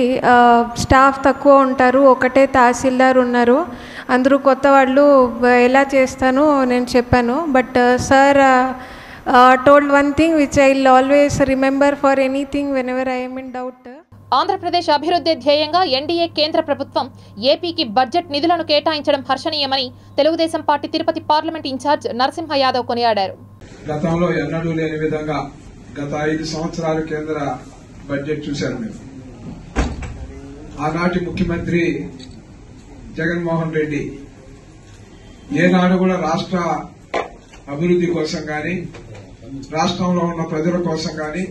స్టాఫ్ తక్కువ ఉంటారు, ఒకటే తహసీల్దార్ ఉన్నారు, అందరూ కొత్త వాళ్ళు, ఎలా చేస్తాను నేను చెప్పాను. But sir told one thing which I will always remember for anything whenever I am in doubt. Andhra Pradesh అభివృద్ధి ధ్యేయంగా ఎన్డీఏ కేంద్ర ప్రభుత్వం ఏపీకి బడ్జెట్ నిధులను కేటాయించడం హర్షణీయమని Telugu Desam party Tirupati parliament incharge Narasimha Yadav కొనియాడారు. గతంలో ఎన్నడూ లేని విధంగా గత 5 సంవత్సరాలు కేంద్ర బడ్జెట్ చూశారు మేము. ఆనాటి ముఖ్యమంత్రి జగన్మోహన్ రెడ్డి ఏనాడు కూడా రాష్ట్ర అభివృద్ధి కోసం కానీ రాష్ట్రంలో ఉన్న ప్రజల కోసం కానీ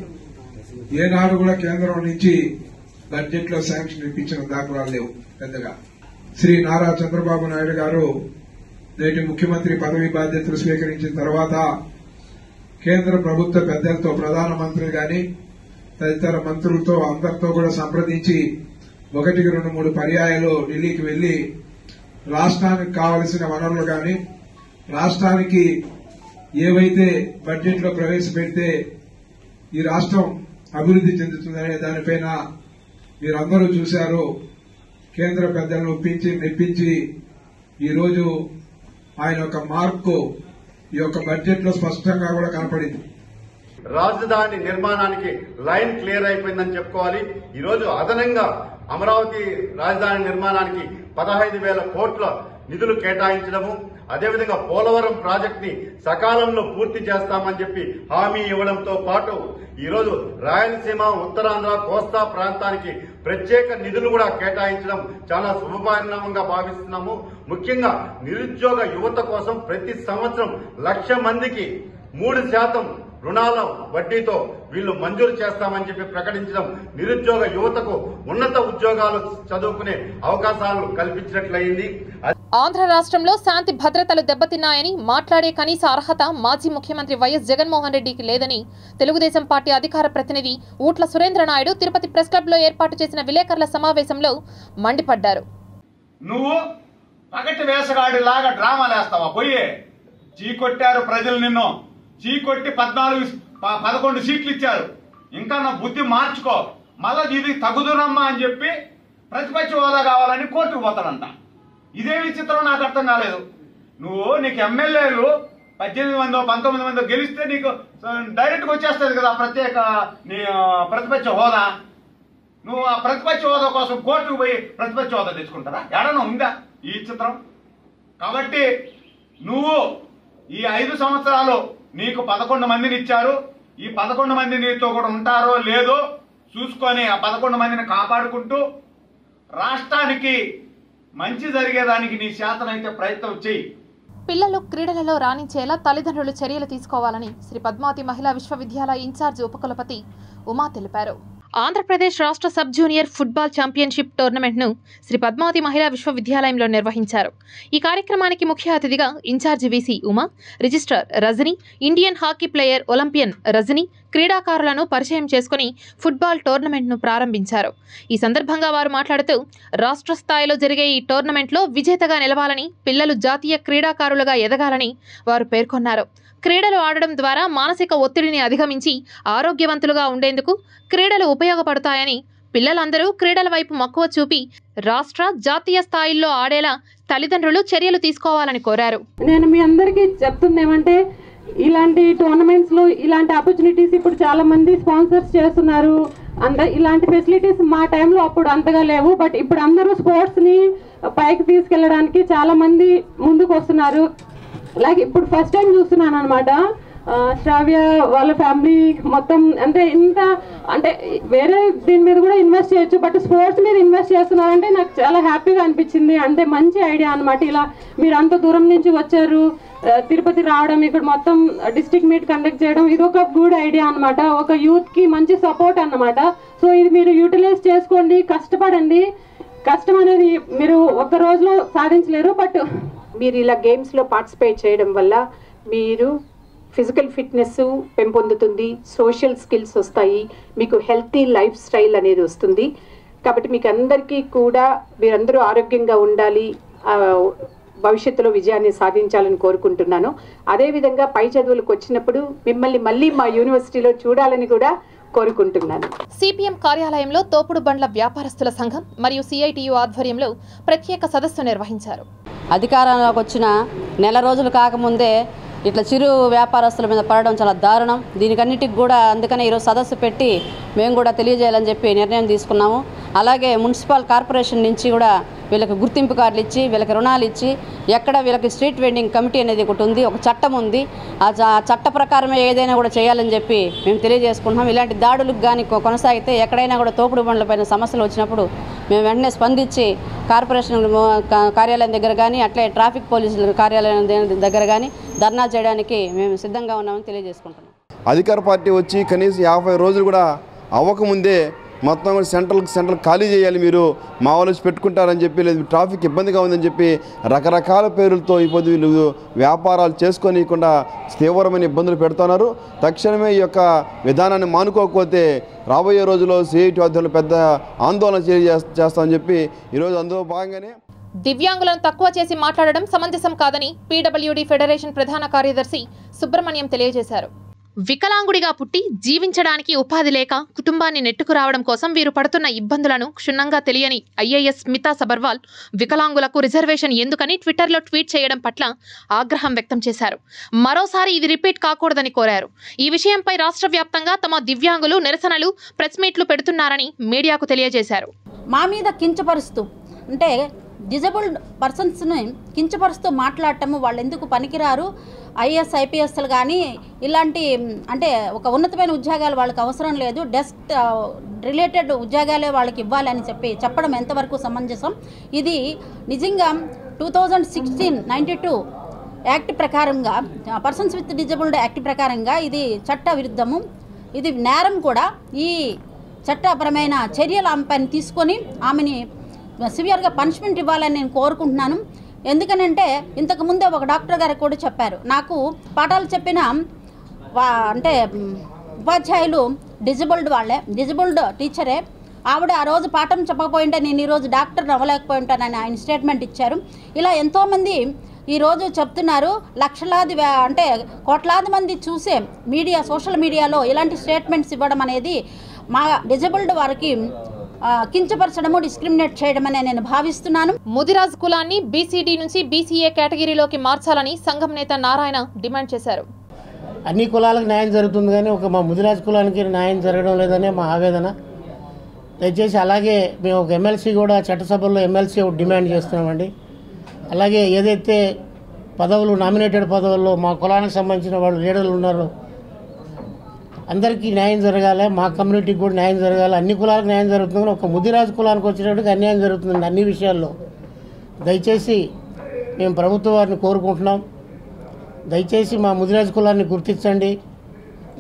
ఏనాడు కూడా కేంద్రం నుంచి బడ్జెట్ లో శాంక్షన్ ఇప్పించిన దాఖలాలు లేవు పెద్దగా. శ్రీ నారా చంద్రబాబు నాయుడు గారు నేటి ముఖ్యమంత్రి పదవి బాధ్యతలు స్వీకరించిన తర్వాత కేంద్ర ప్రభుత్వ పెద్దలతో, ప్రధానమంత్రి గాని తదితర మంత్రులతో అందరితో కూడా సంప్రదించి 1-2-3 పర్యాయాలు ఢిల్లీకి వెళ్లి రాష్ట్రానికి కావలసిన వనరులు గాని, రాష్ట్రానికి ఏవైతే బడ్జెట్ లో ప్రవేశపెడితే ఈ రాష్ట్రం అభివృద్ది చెందుతుందనే దానిపైన మీరందరూ చూశారు. కేంద్ర పెద్దలను ఒప్పించి మెప్పించి ఈరోజు ఆయన యొక్క మార్కు ఈ యొక్క బడ్జెట్ లో స్పష్టంగా కూడా కనపడింది. రాజధాని నిర్మాణానికి లైన్ క్లియర్ అయిపోయిందని చెప్పుకోవాలి. ఈరోజు అదనంగా అమరావతి రాజధాని నిర్మాణానికి 15,000 కోట్ల నిధులు కేటాయించడము, అదేవిధంగా పోలవరం ప్రాజెక్ట్ ని సకాలంలో పూర్తి చేస్తామని చెప్పి హామీ ఇవ్వడంతో పాటు ఈరోజు రాయలసీమ, ఉత్తరాంధ్ర, కోస్తా ప్రాంతానికి ప్రత్యేక నిధులు కూడా కేటాయించడం చాలా శుభపరిణామంగా భావిస్తున్నాము. ముఖ్యంగా నిరుద్యోగ యువత కోసం ప్రతి సంవత్సరం 1,00,000 మందికి 3% రుణాల వడ్డీతో వీళ్లు మంజూరు చేస్తామని చెప్పి ప్రకటించడం నిరుద్యోగ యువతకు ఉన్నత ఉద్యోగాలు చదువుకునే అవకాశాలు కల్పించినట్లయింది. ఆంధ్ర రాష్ట్రంలో శాంతి భద్రతలు దెబ్బతిన్నాయని మాట్లాడే కనీస అర్హత మాజీ ముఖ్యమంత్రి వైఎస్ జగన్మోహన్ రెడ్డికి లేదని తెలుగుదేశం పార్టీ అధికార ప్రతినిధి ఊట్ల సురేంద్రనాయుడు తిరుపతి ప్రెస్ క్లబ్ లో ఏర్పాటు చేసిన విలేకరుల సమావేశంలో మండిపడ్డారు. నువ్వు పగటి వేసగాడిలాగా డ్రామాలేస్తావా? పోయే చీకొట్టారు ప్రజలు, నిన్ను చీకొట్టి 11 సీట్లు ఇచ్చారు. ఇంకా నా బుద్ధి మార్చుకో, మళ్ళా ఇది తగుదునమ్మా అని చెప్పి ప్రతిపక్ష హోదా కావాలని కోర్టుకు పోతాడంట. ఇదే విచిత్రం, నాకు అర్థం కాలేదు. నీకు ఎమ్మెల్యేలు 18 మందో 19 మందో గెలిస్తే నీకు డైరెక్ట్ గా వచ్చేస్తుంది కదా ప్రతిపక్ష హోదా. నువ్వు ఆ ప్రతిపక్ష హోదా కోసం కోర్టుకు పోయి ప్రతిపక్ష హోదా తెచ్చుకుంటారా? ఎడనో ఉందా ఈ చిత్రం? కాబట్టి నువ్వు ఈ 5 సంవత్సరాలు నీకు 11 మందిని ఇచ్చారు. ఈ 11 మంది నీతో కూడా ఉంటారో లేదో చూసుకొని ఆ 11 మందిని కాపాడుకుంటూ రాష్ట్రానికి మంచి జరిగేదానికి నీ శాతనైతే ప్రయత్నం చేయి. పిల్లలు క్రీడలలో రాణించేలా తల్లిదండ్రులు చర్యలు తీసుకోవాలని శ్రీ పద్మావతి మహిళా విశ్వవిద్యాలయ ఇన్ఛార్జ్ ఉపకులపతి ఉమా తెలిపారు. ఆంధ్రప్రదేశ్ రాష్ట్ర సబ్ జూనియర్ ఫుట్బాల్ ఛాంపియన్షిప్ టోర్నమెంట్ను శ్రీ పద్మావతి మహిళా విశ్వవిద్యాలయంలో నిర్వహించారు. ఈ కార్యక్రమానికి ముఖ్య అతిథిగా incharge VC Uma, registrar Rajani, Indian hockey player olympian Rajani క్రీడాకారులను పరిచయం చేసుకుని ఫుట్బాల్ టోర్నమెంట్ను ప్రారంభించారు. ఈ సందర్భంగా వారు మాట్లాడుతూ రాష్ట్ర స్థాయిలో జరిగే ఈ టోర్నమెంట్లో విజేతగా నిలవాలని, పిల్లలు జాతీయ క్రీడాకారులుగా ఎదగాలని వారు పేర్కొన్నారు. క్రీడలు ఆడడం ద్వారా మానసిక ఒత్తిడిని అధిగమించి ఆరోగ్యవంతులుగా ఉండేందుకు క్రీడలు ఉపయోగపడతాయని, పిల్లలందరూ క్రీడల వైపు మక్కువ చూపి రాష్ట్ర, జాతీయ స్థాయిల్లో ఆడేలా తల్లిదండ్రులు చర్యలు తీసుకోవాలని కోరారు. నేను మీ అందరికీ చెప్తుంది ఏమంటే, ఇలాంటి టోర్నమెంట్స్లో ఇలాంటి ఆపర్చునిటీస్ ఇప్పుడు చాలా మంది స్పాన్సర్స్ చేస్తున్నారు. ఇలాంటి ఫెసిలిటీస్ మా టైంలో అప్పుడు అంతగా లేవు. బట్ ఇప్పుడు అందరూ స్పోర్ట్స్ని పైకి తీసుకెళ్ళడానికి చాలా మంది ముందుకు వస్తున్నారు. లైక్ ఇప్పుడు ఫస్ట్ టైం చూస్తున్నాను అనమాట. శ్రావ్య వాళ్ళ ఫ్యామిలీ మొత్తం అంటే వేరే దీని మీద కూడా ఇన్వెస్ట్ చేయొచ్చు, బట్ స్పోర్ట్స్ మీద ఇన్వెస్ట్ చేస్తున్నారంటే నాకు చాలా హ్యాపీగా అనిపించింది. అంటే మంచి ఐడియా అనమాట. ఇలా మీరు అంత దూరం నుంచి వచ్చారు, తిరుపతి రావడం, ఇక్కడ మొత్తం డిస్ట్రిక్ట్ మీట్ కండక్ట్ చేయడం, ఇది ఒక గుడ్ ఐడియా అనమాట. ఒక యూత్కి మంచి సపోర్ట్ అన్నమాట. సో ఇది మీరు యూటిలైజ్ చేసుకోండి, కష్టపడండి. కష్టం అనేది మీరు ఒక రోజులో సాధించలేరు, బట్ మీరు ఇలా గేమ్స్లో పార్టిసిపేట్ చేయడం వల్ల మీరు ఫిజికల్ ఫిట్నెస్ పెంపొందుతుంది, సోషల్ స్కిల్స్ వస్తాయి, మీకు హెల్తీ లైఫ్ స్టైల్ అనేది వస్తుంది. కాబట్టి మీకు అందరికీ కూడా మీరందరూ ఆరోగ్యంగా ఉండాలి, భవిష్యత్తులో విజయాన్ని సాధించాలని కోరుకుంటున్నాను. అదేవిధంగా పై చదువులకు వచ్చినప్పుడు మిమ్మల్ని మళ్ళీ మా యూనివర్సిటీలో చూడాలని కూడా కోరుకుంటున్నాను. సిపిఎం కార్యాలయంలో తోపుడు బండ్ల వ్యాపారస్తుల సంఘం మరియు సిఐటియు ఆధ్వర్యంలో ప్రత్యేక సదస్సు నిర్వహించారు. అధికారంలోకి వచ్చిన నెల రోజులు కాకముందే ఇట్లా చిరు వ్యాపారస్తుల మీద పడడం చాలా దారుణం. దీనికన్నిటికి కూడా అందుకనే ఈరోజు సదస్సు పెట్టి మేము కూడా తెలియజేయాలని చెప్పి నిర్ణయం తీసుకున్నాము. అలాగే మున్సిపల్ కార్పొరేషన్ నుంచి కూడా వీళ్ళకి గుర్తింపు కార్డులు ఇచ్చి, వీళ్ళకి రుణాలు ఇచ్చి, ఎక్కడ వీళ్ళకి స్ట్రీట్ వెండింగ్ కమిటీ అనేది ఒకటి ఉంది, ఒక చట్టం ఉంది. ఆ చట్ట ప్రకారమే ఏదైనా కూడా చేయాలని చెప్పి మేము తెలియజేసుకుంటున్నాం. ఇలాంటి దాడులకు కానీ కొనసాగితే ఎక్కడైనా కూడా తోపుడు బండ్ల పైన సమస్యలు వచ్చినప్పుడు మేము వెంటనే స్పందించి కార్పొరేషన్ కార్యాలయం దగ్గర కానీ, అట్లే ట్రాఫిక్ పోలీసుల కార్యాలయం దగ్గర కానీ ధర్నా చేయడానికి మేము సిద్ధంగా ఉన్నామని తెలియజేసుకుంటున్నాం. అధికార పార్టీ వచ్చి కనీసం 50 రోజులు కూడా అవ్వకముందే మొత్తం సెంట్రల్ ఖాళీ చేయాలి, మీరు మా వాళ్ళు పెట్టుకుంటారని చెప్పి, లేదు ట్రాఫిక్ ఇబ్బందిగా ఉందని చెప్పి రకరకాల పేర్లతో ఇప్పుడు వీళ్ళు వ్యాపారాలు చేసుకోనికుండా తీవ్రమైన ఇబ్బందులు పెడుతున్నారు. తక్షణమే ఈ యొక్క విధానాన్ని మానుకోకపోతే రాబోయే రోజుల్లో సిఐటి ఆధ్వర్యంలో పెద్ద ఆందోళన చేస్తామని చెప్పి ఈరోజు అందులో భాగంగానే దివ్యాంగులను తక్కువ చేసి మాట్లాడడం సమంజసం కాదని పీడబ్ల్యూడీ ఫెడరేషన్ ప్రధాన కార్యదర్శి సుబ్రహ్మణ్యం తెలియజేశారు. వికలాంగుడిగా పుట్టి జీవించడానికి ఉపాధి లేక కుటుంబాన్ని నెట్టుకురావడం కోసం వీరు పడుతున్న ఇబ్బందులను క్షుణ్ణంగా తెలియని ఐఏఎస్ స్మితా సబర్వాల్ వికలాంగులకు రిజర్వేషన్ ఎందుకని ట్విట్టర్లో ట్వీట్ చేయడం పట్ల ఆగ్రహం వ్యక్తం చేశారు. మరోసారి ఇది రిపీట్ కాకూడదని కోరారు. ఈ విషయంపై రాష్ట్ర వ్యాప్తంగా తమ దివ్యాంగులు నిరసనలు ప్రెస్ మీట్లు పెడుతున్నారని మీడియాకు తెలియజేశారు. మా మీద కించపరుస్తూ అంటే డిజబుల్డ్ పర్సన్స్ని కించపరుస్తూ మాట్లాడటము, వాళ్ళు ఎందుకు పనికిరారు, ఐఏఎస్ ఐపీఎస్లు కానీ ఇలాంటి అంటే ఒక ఉన్నతమైన ఉద్యోగాలు వాళ్ళకి అవసరం లేదు, డెస్క్ రిలేటెడ్ ఉద్యోగాలే వాళ్ళకి ఇవ్వాలని చెప్పడం ఎంతవరకు సమంజసం? ఇది నిజంగా 2016-92 యాక్ట్ ప్రకారంగా, పర్సన్స్ విత్ డిజబుల్డ్ యాక్ట్ ప్రకారంగా ఇది చట్ట విరుద్ధము, ఇది నేరం కూడా. ఈ చట్టపరమైన చర్యలు ఆమె పైన తీసుకొని ఆమెని సివియర్గా పనిష్మెంట్ ఇవ్వాలని నేను కోరుకుంటున్నాను. ఎందుకనంటే ఇంతకుముందే ఒక డాక్టర్ గారు కూడా చెప్పారు, నాకు పాఠాలు చెప్పిన అంటే ఉపాధ్యాయులు డిజబుల్డ్ టీచరే, ఆవిడ ఆ రోజు పాఠం చెప్పకపోయింటే నేను ఈరోజు డాక్టర్ అవ్వలేకపోయి ఉంటానని ఆయన స్టేట్మెంట్ ఇచ్చారు. ఇలా ఎంతోమంది ఈరోజు చెప్తున్నారు. లక్షలాది అంటే కోట్లాది మంది చూసే మీడియా, సోషల్ మీడియాలో ఇలాంటి స్టేట్మెంట్స్ ఇవ్వడం అనేది మా డిజబుల్డ్ వారికి కించపరచడము, డిస్క్రిమినేట్ చేయడమని నేను భావిస్తున్నాను. ముదిరాజ్ కులాన్ని బీసీడీ నుంచి బీసీఏ కేటగిరీలోకి మార్చాలని సంఘం నేత నారాయణ డిమాండ్ చేశారు. అన్ని కులాలకు న్యాయం జరుగుతుంది కానీ మా ముదిరాజ్ కులానికి న్యాయం జరగడం లేదనే మా ఆవేదన. దయచేసి అలాగే మేము ఒక ఎమ్మెల్సీ కూడా చట్టసభల్లో ఎమ్మెల్సీ డిమాండ్ చేస్తున్నామండి. అలాగే ఏదైతే పదవులు నామినేటెడ్ పదవుల్లో మా కులానికి సంబంధించిన వాళ్ళు లీడర్లు ఉన్నారో అందరికీ న్యాయం జరగాలి, మా కమ్యూనిటీకి కూడా న్యాయం జరగాలి. అన్ని కులాలకు న్యాయం జరుగుతుంది కానీ ఒక ముదిరాజు కులానికి వచ్చేటప్పటికి అన్యాయం జరుగుతుందండి అన్ని విషయాల్లో. దయచేసి మేము ప్రభుత్వ వారిని కోరుకుంటున్నాం, దయచేసి మా ముదిరాజు కులాన్ని గుర్తించండి,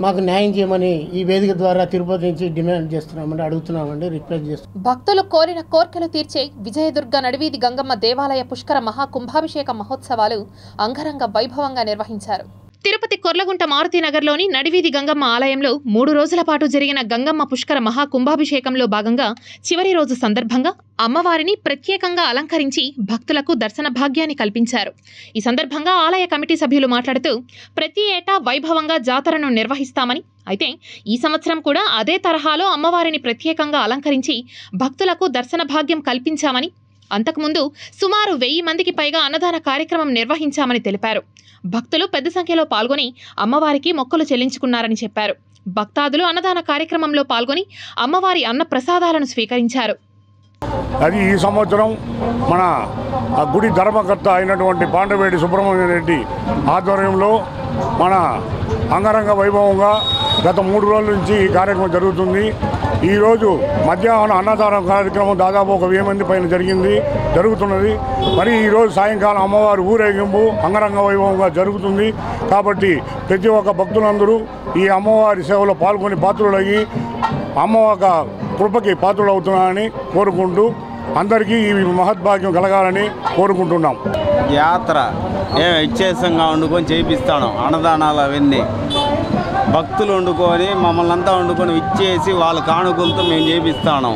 మాకు న్యాయం చేయమని ఈ వేదిక ద్వారా తిరుపతి నుంచి డిమాండ్ చేస్తున్నామండి, అడుగుతున్నామండి, రిక్వెస్ట్ చేస్తున్నాం. భక్తులు కోరిన కోర్కెలు తీర్చే విజయదుర్గ నడివీధి గంగమ్మ దేవాలయ పుష్కర మహాకుంభాభిషేక మహోత్సవాలు అంగరంగ వైభవంగా నిర్వహించారు. తిరుపతి కొర్లగుంట మారుతినగర్లోని నడివీధి గంగమ్మ ఆలయంలో 3 రోజుల పాటు జరిగిన గంగమ్మ పుష్కర మహాకుంభాభిషేకంలో భాగంగా చివరి రోజు సందర్భంగా అమ్మవారిని ప్రత్యేకంగా అలంకరించి భక్తులకు దర్శన భాగ్యాన్ని కల్పించారు. ఈ సందర్భంగా ఆలయ కమిటీ సభ్యులు మాట్లాడుతూ ప్రతి ఏటా వైభవంగా జాతరను నిర్వహిస్తామని, అయితే ఈ సంవత్సరం కూడా అదే తరహాలో అమ్మవారిని ప్రత్యేకంగా అలంకరించి భక్తులకు దర్శన భాగ్యం కల్పించామని, అంతకుముందు సుమారు 1000 మందికి పైగా అన్నదాన కార్యక్రమం నిర్వహించామని తెలిపారు. భక్తులు పెద్ద సంఖ్యలో పాల్గొని అమ్మవారికి మొక్కులు చెల్లించుకున్నారని చెప్పారు. భక్తాదులు అన్నదాన కార్యక్రమంలో పాల్గొని అమ్మవారి అన్న ప్రసాదాలను స్వీకరించారు. అది ఈ సంవత్సరం మన గుడి ధర్మకర్త అయినటువంటి పాండవేడి సుబ్రహ్మణ్య రెడ్డి ఆధ్వర్యంలో మన అంగరంగ వైభవంగా గత 3 రోజుల నుంచి ఈ కార్యక్రమం జరుగుతుంది. ఈరోజు మధ్యాహ్నం అన్నదానం కార్యక్రమం దాదాపు 1000 మంది పైన జరుగుతున్నది. మరి ఈరోజు సాయంకాలం అమ్మవారి ఊరేగింపు అంగరంగ వైభవంగా జరుగుతుంది. కాబట్టి ప్రతి ఒక్క భక్తులందరూ ఈ అమ్మవారి సేవలో పాల్గొని పాత్రులయ్యి అమ్మ ఒక కృపకి పాత్రులవుతున్నారని కోరుకుంటూ అందరికీ ఈ మహద్భాగ్యం కలగాలని కోరుకుంటున్నాం. యాత్ర ఇచ్చేసంగా వండుకొని చేపిస్తాను, అన్నదానాలు అవన్నీ భక్తులు వండుకొని మమ్మల్ని అంతా వండుకొని ఇచ్చేసి వాళ్ళ కానుకలతో మేము చేపిస్తాను.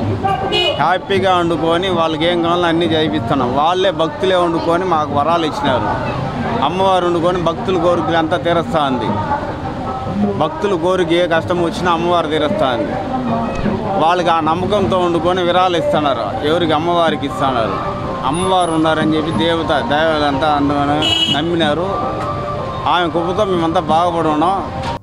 హ్యాపీగా వండుకొని వాళ్ళకి ఏం కావాలో అన్నీ చేపిస్తున్నాం. వాళ్ళే భక్తులే వండుకొని మాకు వరాలు ఇచ్చినారు. అమ్మవారు వండుకొని భక్తుల కోరికలు అంతా తీరుస్తూ ఉంది. భక్తుల కోరిక ఏ కష్టం వచ్చినా అమ్మవారు తీరుస్తూ ఉంది. వాళ్ళకి ఆ నమ్మకంతో వండుకొని విరాళాలు ఇస్తున్నారు, ఎవరికి అమ్మవారికి ఇస్తున్నారు. అమ్మవారు ఉన్నారని చెప్పి దేవతలంతా నమ్మినారు. ఆమె కృపతో మేమంతా బాగుపడి ఉన్నాం.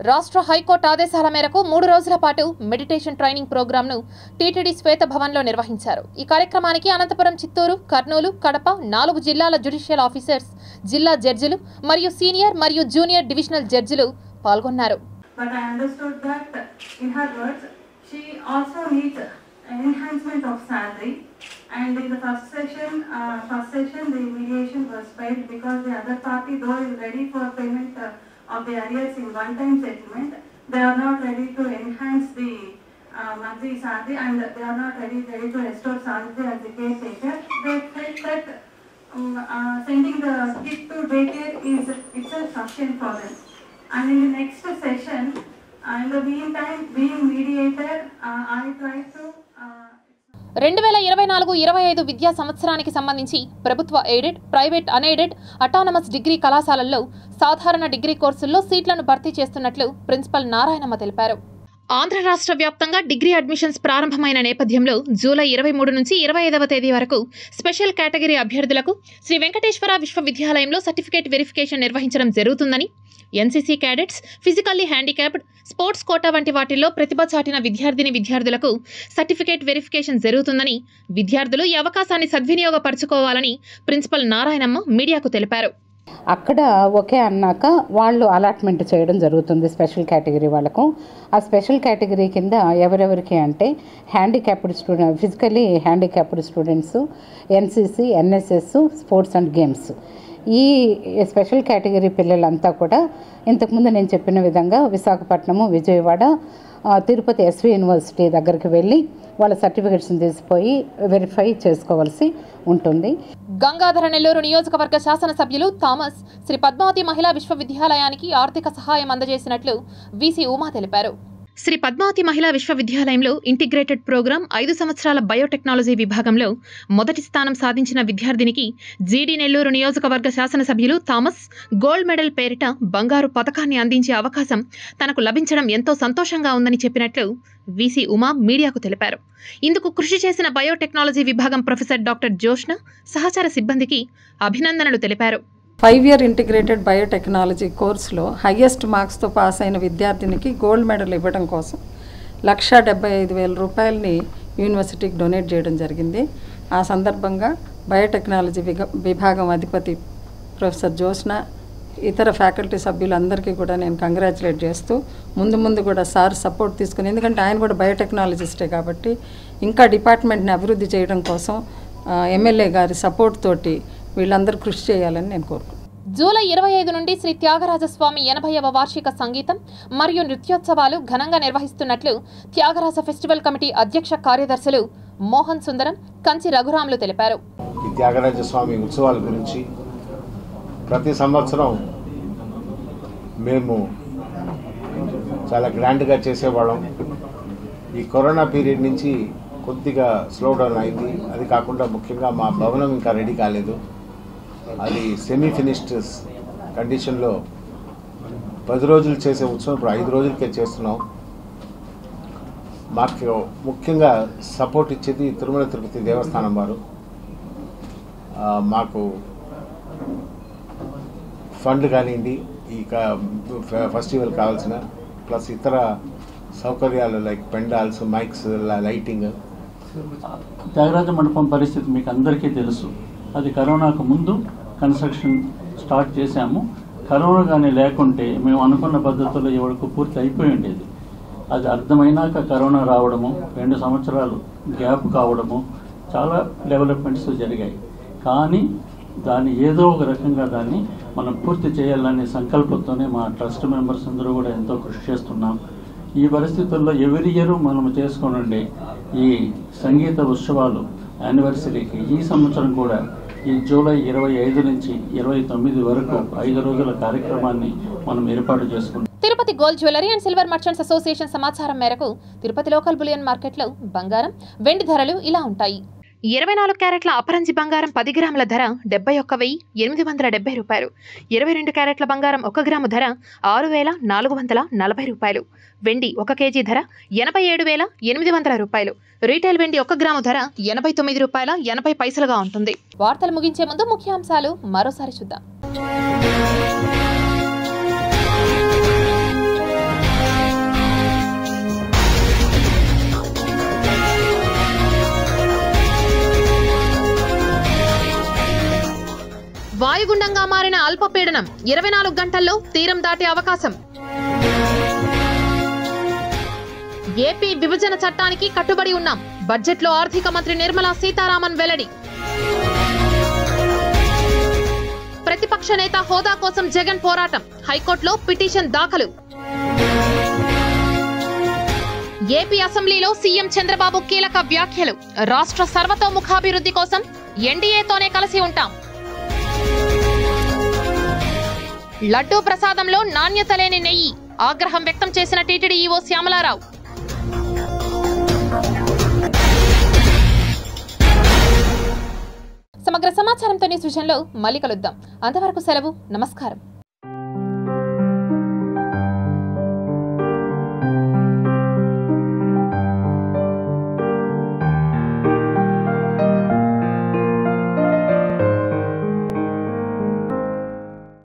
రాష్ట్ర హైకోర్టు ఆదేశాల మేరకు 3 రోజుల పాటు మెడిటేషన్ ట్రైనింగ్ ప్రోగ్రాంను టీటీడీ శ్వేత భవన్లో నిర్వహించారు. ఈ కార్యక్రమానికి అనంతపురం, చిత్తూరు, కర్నూలు, కడప 4 జిల్లాల జ్యుడిషియల్ ఆఫీసర్స్, జిల్లా జడ్జిలు మరియు సీనియర్ మరియు జూనియర్ డివిజనల్ జడ్జిలు పాల్గొన్నారు. Enhancement of salary, and in the first session the mediation was failed because the other party, though is ready for payment of the arrears in one-time settlement, they are not ready to enhance the monthly salary, and they are not ready to restore salary as the caretaker. They felt that sending the kid to daycare is itself sufficient for them. And in the next session, in the meantime, being mediator, I tried to 2024-25 విద్యా సంవత్సరానికి సంబంధించి ప్రభుత్వ aided, private unaided, autonomous degree కళాశాలల్లో సాధారణ degree కోర్సుల్లో సీట్లను భర్తీ చేస్తున్నట్లు ప్రిన్సిపల్ నారాయణమ్మ తెలిపారు. ఆంధ్ర రాష్ట్ర వ్యాప్తంగా డిగ్రీ అడ్మిషన్స్ ప్రారంభమైన నేపథ్యంలో జూలై 23 నుంచి 25వ తేదీ వరకు స్పెషల్ కేటగిరీ అభ్యర్థులకు శ్రీ వెంకటేశ్వర విశ్వవిద్యాలయంలో సర్టిఫికేట్ వెరిఫికేషన్ నిర్వహించడం జరుగుతుందని, NCC cadets, physically handicapped, sports quota వంటి వాటిల్లో ప్రతిభ చాటిన విద్యార్థులకు సర్టిఫికేట్ వెరిఫికేషన్ జరుగుతుందని, విద్యార్థులు ఈ అవకాశాన్ని సద్వినియోగపరచుకోవాలని ప్రిన్సిపల్ నారాయణమ్మ మీడియాకు తెలిపారు. అక్కడ ఓకే అన్నాక వాళ్ళు అలాట్మెంట్ చేయడం జరుగుతుంది స్పెషల్ కేటగిరీ వాళ్ళకు. ఆ స్పెషల్ కేటగిరీ కింద ఎవరెవరికి అంటే handicapped student, physically handicapped students, NCC, NSS, sports and games. ఈ స్పెషల్ కేటగిరీ పిల్లలంతా కూడా ఇంతకుముందు నేను చెప్పిన విధంగా విశాఖపట్నము, విజయవాడ, తిరుపతి ఎస్వి యూనివర్సిటీ దగ్గరికి వెళ్ళి వాళ్ళ సర్టిఫికెట్స్ని తీసిపోయి వెరిఫై చేసుకోవాల్సి ఉంటుంది. గంగాధర నెల్లూరు నియోజకవర్గ శాసనసభ్యులు థామస్ శ్రీ పద్మావతి మహిళా విశ్వవిద్యాలయానికి ఆర్థిక సహాయం అందజేసినట్లు వీసీ ఉమా తెలిపారు. శ్రీ పద్మావతి మహిళా విశ్వవిద్యాలయంలో ఇంటిగ్రేటెడ్ ప్రోగ్రాం 5 సంవత్సరాల బయోటెక్నాలజీ విభాగంలో మొదటి స్థానం సాధించిన విద్యార్థినికి జీడీ నెల్లూరు నియోజకవర్గ శాసనసభ్యులు థామస్ గోల్డ్ మెడల్ పేరిట బంగారు పథకాన్ని అందించే అవకాశం తనకు లభించడం ఎంతో సంతోషంగా ఉందని చెప్పినట్లు వీసీ ఉమా మీడియాకు తెలిపారు. ఇందుకు కృషి చేసిన బయోటెక్నాలజీ విభాగం ప్రొఫెసర్ డాక్టర్ జోష్న, సహచర సిబ్బందికి అభినందనలు తెలిపారు. 5-year ఇంటిగ్రేటెడ్ బయోటెక్నాలజీ కోర్సులో హయ్యెస్ట్ మార్క్స్తో పాస్ అయిన విద్యార్థినికి గోల్డ్ మెడల్ ఇవ్వడం కోసం 1,75,000 రూపాయలని యూనివర్సిటీకి డొనేట్ చేయడం జరిగింది. ఆ సందర్భంగా బయోటెక్నాలజీ విభాగం అధిపతి ప్రొఫెసర్ జోష్న, ఇతర ఫ్యాకల్టీ సభ్యులందరికీ కూడా నేను కంగ్రాచులేట్ చేస్తూ ముందు కూడా సార్ సపోర్ట్ తీసుకుని, ఎందుకంటే ఆయన కూడా బయోటెక్నాలజిస్టే కాబట్టి ఇంకా డిపార్ట్మెంట్ని అభివృద్ధి చేయడం కోసం ఎమ్మెల్యే గారి సపోర్ట్ తోటి వీళ్ళందరూ కృషి చేయాలని నేను కోరుకుంటున్నాను. జూలై 25 నుండి శ్రీ త్యాగరాజస్వామి 80వ వార్షిక సంగీతం మరియు నృత్యోత్సవాలు ఘనంగా నిర్వహిస్తున్నట్లు త్యాగరాజ ఫెస్టివల్ కమిటీ అధ్యక్ష కార్యదర్శులు మోహన్ సుందరం, కంచి రఘురాములు తెలిపారు. ఈ త్యాగరాజస్వామి ఉత్సవాల గురించి ప్రతి సంవత్సరం మేము చాలా గ్రాండ్గా చేసేవాళ్ళం. ఈ కరోనా పీరియడ్ నుంచి కొద్దిగా స్లో డౌన్ అయింది. అది కాకుండా ముఖ్యంగా మా భవనం ఇంకా రెడీ కాలేదు. అది సెమీ ఫినిష్డ్ కండిషన్లో 10 రోజులు చేసే ఉత్సవం ఇప్పుడు 5 రోజులకే చేస్తున్నాం. మాకు ముఖ్యంగా సపోర్ట్ ఇచ్చేది తిరుమల తిరుపతి దేవస్థానం వారు. మాకు ఫండ్ కానివ్వండి, ఈ ఫెస్టివల్ కావాల్సిన ప్లస్ ఇతర సౌకర్యాలు like pandals, mics, lighting. Thyagaraja Mandapam పరిస్థితి మీకు అందరికీ తెలుసు. అది కరోనాకు ముందు కన్స్ట్రక్షన్ స్టార్ట్ చేశాము. కరోనా కానీ లేకుంటే మేము అనుకున్న పద్ధతుల్లో ఎవరికి పూర్తి అయిపోయి ఉండేది. అది అర్థమైనాక కరోనా రావడము, 2 సంవత్సరాలు గ్యాప్ కావడము, చాలా డెవలప్మెంట్స్ జరిగాయి. కానీ దాన్ని ఏదో ఒక రకంగా దాన్ని మనం పూర్తి చేయాలనే సంకల్పంతోనే మా ట్రస్ట్ మెంబర్స్ అందరూ కూడా ఎంతో కృషి చేస్తున్నాం. ఈ పరిస్థితుల్లో ఎవరి ఇయర్ మనం చేసుకోనండి ఈ సంగీత ఉత్సవాలు యానివర్సరీకి ఈ సంవత్సరం కూడా ఈ జూలై 25 నుంచి 29 వరకు 5 రోజుల కార్యక్రమాన్ని మనం ఏర్పాటు చేసుకున్నాం. Tirupati gold jewellery and silver merchants association సమాచారం మేరకు తిరుపతి లోకల్ బులియన్ మార్కెట్లో బంగారం, వెండి ధరలు ఇలా ఉంటాయి. 24 క్యారెట్ల అపరంజి బంగారం 10 గ్రాముల ధర 71,870 రూపాయలు. 22 క్యారెట్ల బంగారం 1 గ్రాము ధర 6,440 రూపాయలు. వెండి 1 కేజీ ధర 87,800 రూపాయలు. రీటైల్ వెండి 1 గ్రాము ధర 89 రూపాయల 80 పైసలుగా ఉంటుంది. వార్తలు ముగించే ముందు ముఖ్యాంశాలు మరోసారి చూద్దాం. వాయుగుండంగా మారిన అల్పపీడనం 24 గంటల్లో తీరం దాటే అవకాశం. ఏపీ విభజన చట్టానికి కట్టుబడి ఉన్నాం. బడ్జెట్లో ఆర్థిక మంత్రి నిర్మలా సీతారామన్ వెల్లడి. ప్రతిపక్ష నేత హోదా కోసం జగన్ పోరాటం. హైకోర్టులో పిటిషన్ దాఖలు. ఏపీ అసెంబ్లీలో సీఎం చంద్రబాబు కీలక వ్యాఖ్యలు. రాష్ట్ర సర్వతోముఖాభివృద్ధి కోసం ఎన్డీఏతోనే కలిసి ఉంటాం. లడ్డూ ప్రసాదంలో నాణ్యత లేని నెయ్యి, ఆగ్రహం వ్యక్తం చేసిన టీటీడీ ఈవో శ్యామలారావు. సమగ్ర సమాచారంతో న్యూస్ విషయంలో మళ్ళీ కలుద్దాం. అంతవరకు సెలవు. నమస్కారం.